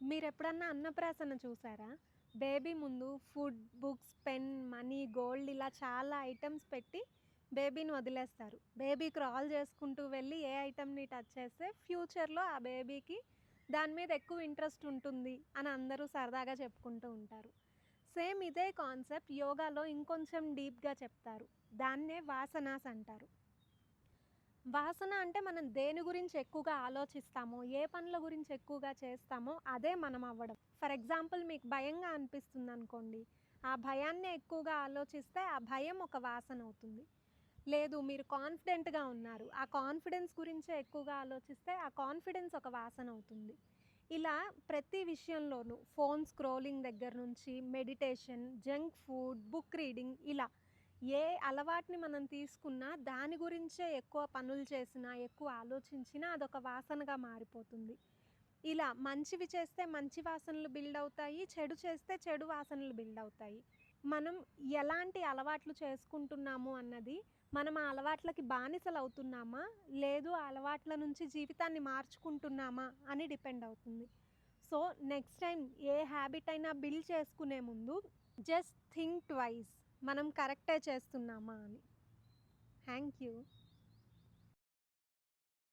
మీరెప్పుడన్నా అన్నప్రాసన చూసారా? బేబీ ముందు food, books, pen, money, gold ఇలా చాలా ఐటెమ్స్ పెట్టి బేబీని వదిలేస్తారు. బేబీ క్రాల్ చేసుకుంటూ వెళ్ళి ఏ ఐటెమ్‌ని టచ్ చేస్తే ఫ్యూచర్‌లో ఆ బేబీకి దాని మీద ఎక్కువ ఇంట్రెస్ట్ ఉంటుంది అని అందరూ సరదాగా చెప్పుకుంటూ ఉంటారు. సేమ్ ఇదే కాన్సెప్ట్ యోగాలో ఇంకొంచెం డీప్‌గా చెప్తారు. దాన్నే వాసనాస్ అంటారు. వాసన అంటే మనం దేని గురించి ఎక్కువగా ఆలోచిస్తామో, ఏ పనుల గురించి ఎక్కువగా చేస్తామో అదే మనం అవ్వడం. ఫర్ ఎగ్జాంపుల్ మీకు భయంగా అనిపిస్తుందనుకోండి. ఆ భయాన్నే ఎక్కువగా ఆలోచిస్తే ఆ భయం ఒక వాసన అవుతుంది. లేదు మీరు కాన్ఫిడెంట్‌గా ఉన్నారు. ఆ కాన్ఫిడెన్స్ గురించే ఎక్కువగా ఆలోచిస్తే ఆ కాన్ఫిడెన్స్ ఒక వాసన అవుతుంది. ఇలా ప్రతి విషయంలోనూ ఫోన్ స్క్రోలింగ్ దగ్గర నుంచి meditation, junk food, book reading ఇలా ఏ అలవాటుని మనం తీసుకున్నా దాని గురించే ఎక్కువ పనులు చేసినా, ఎక్కువ ఆలోచించినా అదొక వాసనగా మారిపోతుంది. ఇలా మంచివి చేస్తే మంచి వాసనలు బిల్డ్ అవుతాయి. చెడు చేస్తే చెడు వాసనలు బిల్డ్ అవుతాయి. మనం ఎలాంటి అలవాట్లు చేసుకుంటున్నాము అన్నది మనం ఆ అలవాట్లకి బానిసలవుతున్నామా? లేదు ఆ అలవాట్ల నుంచి జీవితాన్ని మార్చుకుంటున్నామా? అని డిపెండ్ అవుతుంది. So, next time a habit అయినా బిల్డ్ చేసుకునే ముందు జస్ట్ థింక్ ట్వైస్ మనం కరెక్టే చేస్తున్నామా అని. Thank you.